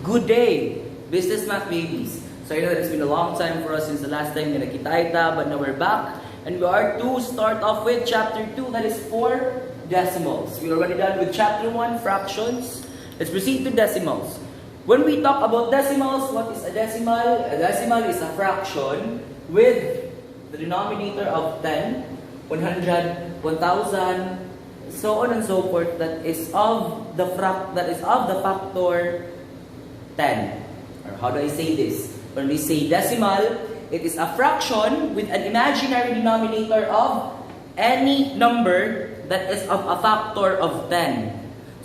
Good day, business math babies. So I know that it's been a long time for us since the last time na nakita, but now we're back. And we are to start off with chapter 2, that is for decimals. We're already done with chapter 1, fractions. Let's proceed to decimals. When we talk about decimals, what is a decimal? A decimal is a fraction with the denominator of 10, 100, 1000, so on and so forth, that is of the factor 10. Or how do I say this? When we say decimal, it is a fraction with an imaginary denominator of any number that is of a factor of 10.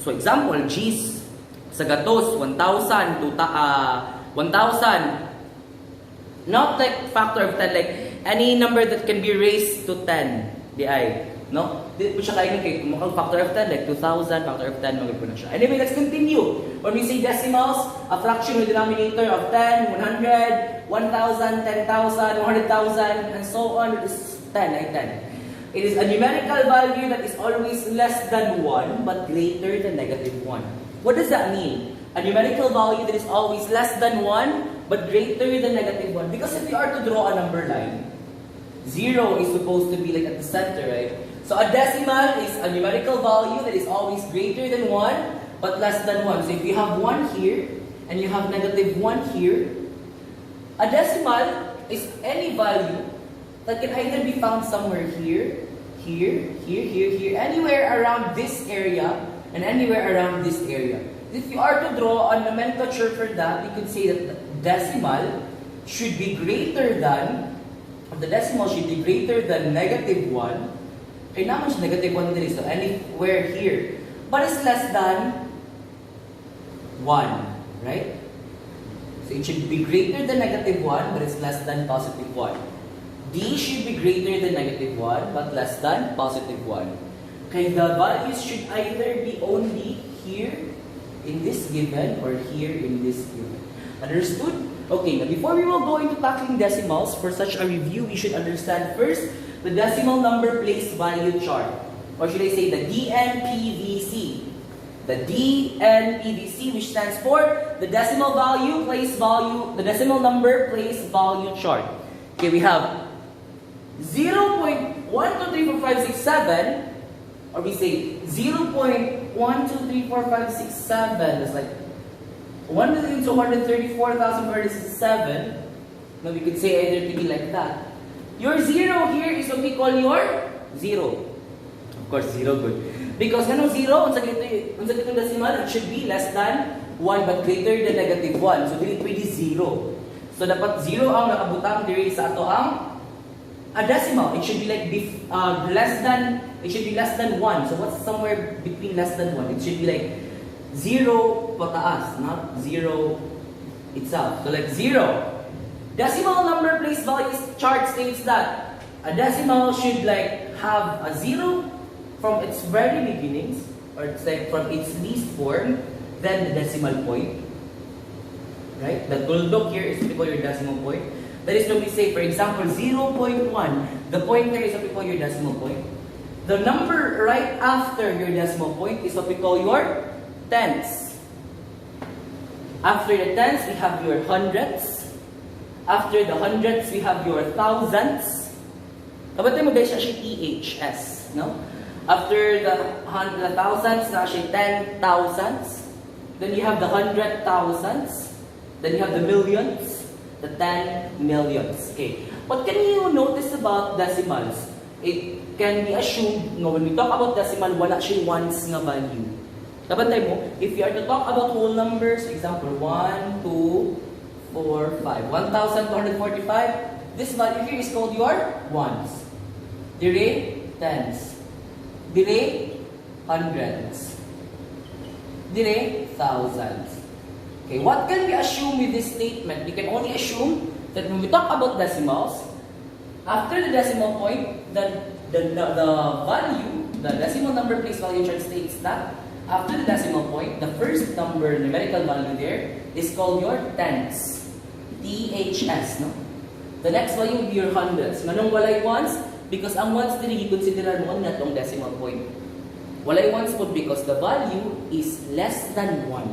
So example, G's sa gatos 1,000 to 1,000. Not like factor of 10, like any number that can be raised to 10. Di ay, no? Di po siya kainin kay factor of 10, like 2,000, factor of 10, magiging po na siya. Anyway, let's continue. When we say decimals, a fraction with denominator of 10, 100, 1,000, 10,000, 100,000, and so on, it is 10, like 10. It is a numerical value that is always less than 1, but greater than negative 1. What does that mean? A numerical value that is always less than 1, but greater than negative 1. Because if you are to draw a number line, 0 is supposed to be like at the center, right? So a decimal is a numerical value that is always greater than 1, but less than 1. So if you have 1 here, and you have negative 1 here, a decimal is any value that can either be found somewhere here, here, here, here, here, anywhere around this area, and anywhere around this area. If you are to draw a nomenclature for that, you could say that the decimal should be greater than, negative 1. Okay, now it's negative 1 din, so anywhere here. But it's less than 1, right? So it should be greater than negative 1, but it's less than positive 1. D should be greater than negative 1, but less than positive 1. Okay, the values should either be only here in this given or here in this given. Understood? Okay, now before we will go into tackling decimals, for such a review, we should understand first the decimal number place value chart. Or should I say the DNPVC. The DNPVC, which stands for the decimal value place value, the decimal number place value chart. Okay, we have 0.123456 or we say 0.123456, that's like 1,234,467. Now we could say either to be like that. Your 0 here is what we call your 0. Of course, 0 good. Because ano 0, unsa gitong decimal, it should be less than 1 but greater than negative 1. So dili pwede 0. So dapat 0 ang nakabutang diri sa ato ang a decimal. It should be like less than 1. So what's somewhere between less than 1? It should be like 0 pataas, not 0 itself. So like 0. Decimal number place values chart states that a decimal should like have a 0 from its very beginnings, or it's like from its least form, then the decimal point. Right? The tuldok here is what we call your decimal point. That is when we say, for example, 0.1. The pointer is what we call your decimal point. The number right after your decimal point is what we call your tenths. After the tenths, we have your hundredths. After the hundredths, we have your thousandths. Kabatay mo guys siya THS, no? After the thousandths, na siya 10,000ths. Then you have the 100,000ths. Then you have the millions. The 10 millions. Okay. What can you notice about decimals? It can be assumed, no, when we talk about decimal, wala siya ones nga value. Kabantay mo, if you are to talk about whole numbers, example, 1, 2, 4, 5, 1,245, this value here is called your ones. Dire, tens. Dire, hundreds. Dire, thousands. Okay, what can we assume with this statement? We can only assume that when we talk about decimals, after the decimal point, the value, the decimal number place value chart states that after the decimal point, the first number, numerical value there, is called your tenths. THS, no? The next value will be your hundredths. Manong walay ones? Because ang ones din i-consider mo na itong decimal point. Walay ones po because the value is less than 1.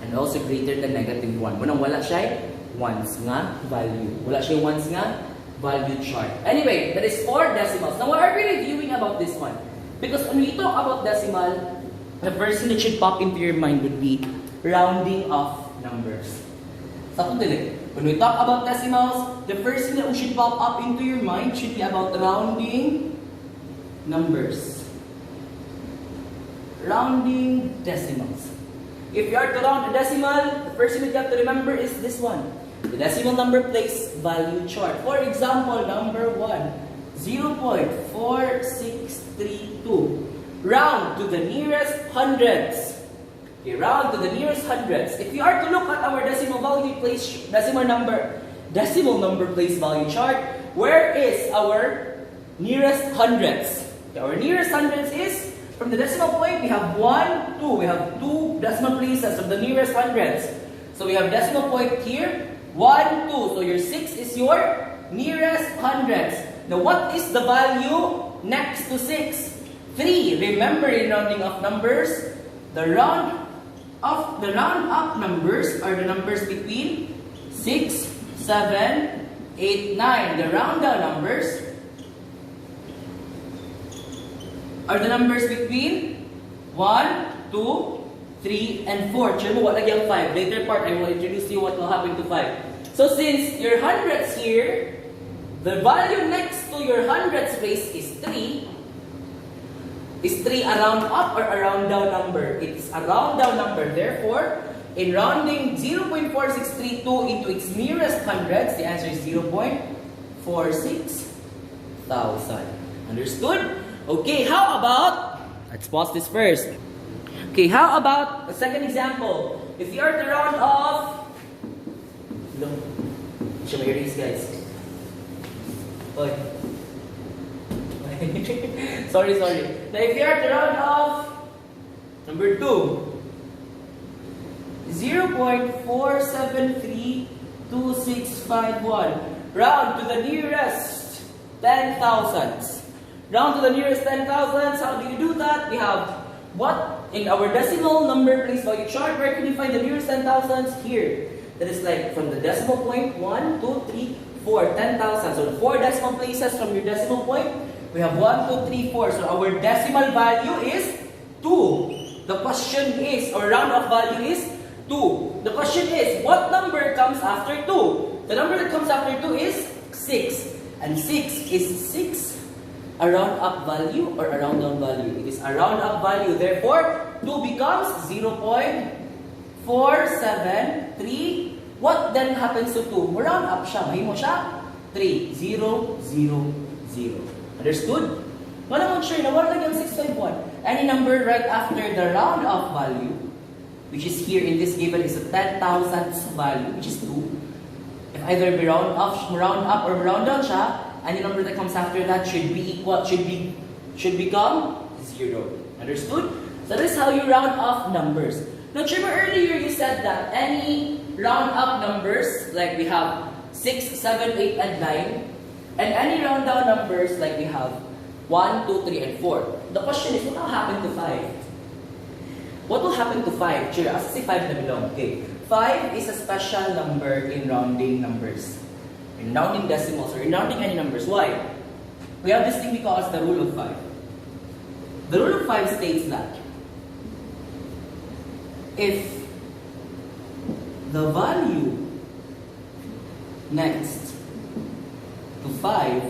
and also greater than -1. Munang wala siya ones nga value. Wala siya ones nga value chart. Anyway, that is 4 decimals. Now, what are we reviewing about this one? Because when we talk about decimal, the first thing that should pop into your mind would be rounding of numbers. When we talk about decimals, the first thing that should pop up into your mind should be about rounding numbers. Rounding decimals. If you are to round a decimal, the first thing that you have to remember is this one. The decimal number place value chart. For example, number 1, 0.4632. Round to the nearest hundreds. Okay, round to the nearest hundreds. If you are to look at our decimal place value chart, where is our nearest hundreds? Okay, our nearest hundreds is from the decimal point. We have 1, 2. We have 2 decimal places of the nearest hundreds. So we have decimal point here, 1, 2. So your 6 is your nearest hundreds. Now what is the value next to 6? 3. Remember, in rounding of numbers, the round up numbers are the numbers between 6, 7, 8, 9. The round down numbers are the numbers between 1, 2, 3, and 4. Check mo, wala yung 5. Later part, I will introduce you what will happen to 5. So since your hundreds here, the value next to your hundreds place is 3. Is 3 a round up or a round down number? It's a round down number. Therefore, in rounding 0.4632 into its nearest hundreds, the answer is 0.46,000. Understood? Okay, how about, let's pause this first. Okay, how about a second example? If you are to round off, look, show me your earrings, guys. Oy. sorry. Now, if you are to round off, number 2, 0.4732651. Round to the nearest 10,000s. Round to the nearest 10,000s. How do you do that? We have what? In our decimal number place value chart, where can you find the nearest 10,000s? Here. That is like from the decimal point, 1, 2, 3, 4, 10,000. So 4 decimal places from your decimal point. We have 1, 2, 3, 4. So our decimal value is 2. The question is, or round off value is 2. The question is, what number comes after 2? The number that comes after 2 is 6. And 6 is 6 a round up value or a round down value? It is a round up value. Therefore, 2 becomes 0.473. What then happens to 2? Round up siya. Mahimo siya 3. 0, 0, 0. Understood? Wala mong sure na wala lang yung 651. Any number right after the round off value, which is here in this given, is a 10,000th value, which is 2. If either be round up or round down siya, any number that comes after that should become 0. Understood? So this is how you round off numbers. Now, remember earlier you said that any round up numbers, like we have 6, 7, 8, and 9, and any round down numbers, like we have 1, 2, 3, and 4. The question is, what will happen to 5? What will happen to 5? Sure, as I say 5 na belong. Okay. 5 is a special number in rounding numbers. In rounding decimals, or in rounding any numbers. Why? We have this thing we call as the rule of 5. The rule of 5 states that if the value next to 5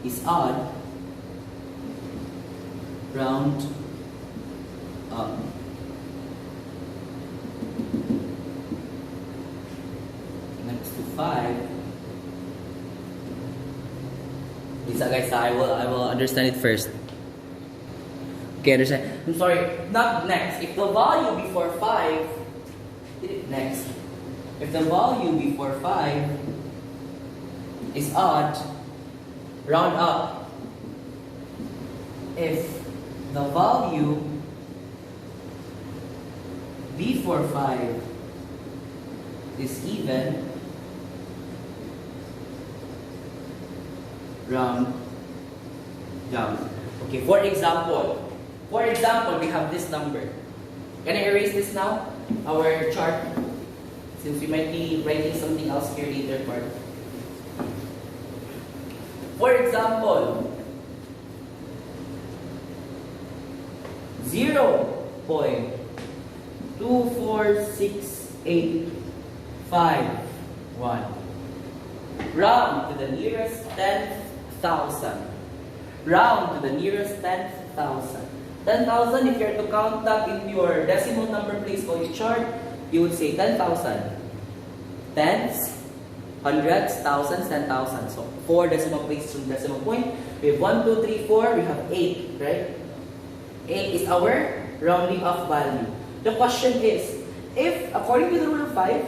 is odd, round up. Next to 5. Lisa, guys, I will understand it first. Okay, understand? I'm sorry, not next. If the value before 5, next. If the value before 5 is odd, round up. If the value before 5 is even, round down. Okay, for example, we have this number. Can I erase this now? our chart, since we might be writing something else here later part. For example, 0.24685. Round to the nearest 10,000. Round to the nearest 10,000. 10,000, if you are to count that in your decimal number place on your chart, you would say 10,000. Tens, hundreds, thousands, 10,000. So 4 decimal places from decimal point. We have 1, 2, 3, 4. We have 8, right? 8 is our rounding off value. The question is, if according to the rule of 5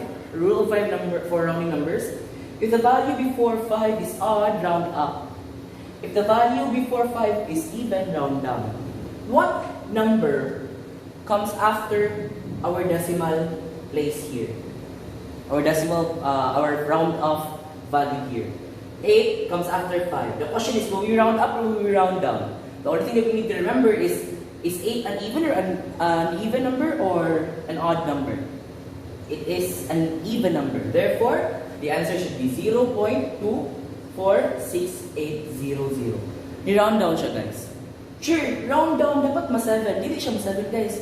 number for rounding numbers, if the value before 5 is odd, round up. If the value before 5 is even, round down. What number comes after our decimal place here? Our decimal, our round off value here. 8 comes after 5. The question is, will we round up or will we round down? The only thing that we need to remember is 8 an even or an even number or an odd number? It is an even number. Therefore, the answer should be 0.246800. Ni-round down siya, guys. Sure, round down, dapat ma-7. Hindi siya ma-7, guys.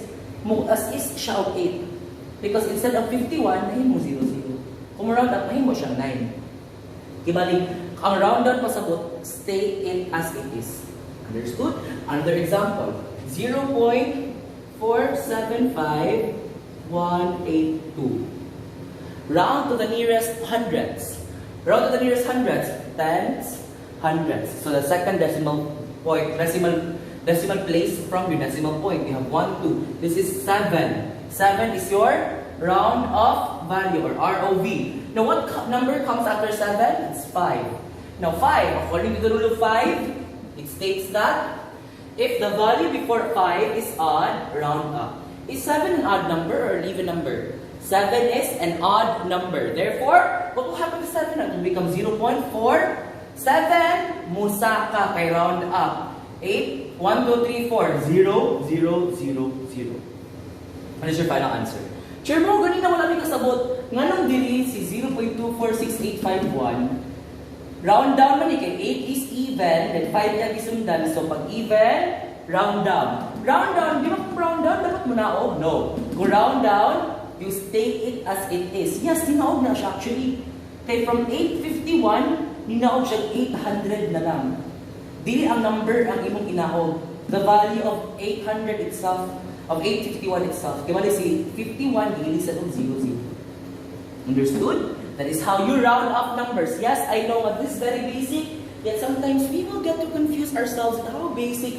As is siya of 8. Because instead of 51, nahin mo 0, 0. Kung round up, nahin mo siyang 9. Kibalik, ang round down pasabot, stay it as it is. Understood? Another example. 0.475182. Round to the nearest hundreds. Round to the nearest hundreds. Tens, hundreds. So the second decimal point, decimal place from your decimal point. You have 1, 2. This is 7. 7 is your round off value or ROV. Now what number comes after 7? It's 5. Now 5, according to the rule of 5, it states that if the value before 5 is odd, round up. Is 7 an odd number or an even number? 7 is an odd number. Therefore, what will happen to 7? It will become 0.4. 7, musaka, kay round up. 8, 1, 2, 3, 4, 0, 0, 0, 0. What is your final answer? Sure mo, ganina wala may kasabot. Nga nung dili si 0.246851, round down man kay 8 is even, then 5 yan isundan. So pag even, round down. Round down, di ba kung round down, dapat mo naog? No. Kung round down, you state it as it is. Yes, tinaog na siya actually. Kaya from 851, ninaog siya 800 na lang. Dili ang number ang imong inaog. The value of 800 itself, of 851 itself. Kaya mali si 51, ililisan ng 00. Understood? That is how you round up numbers. Yes, I know this is very basic, yet sometimes we will get to confuse ourselves with how basic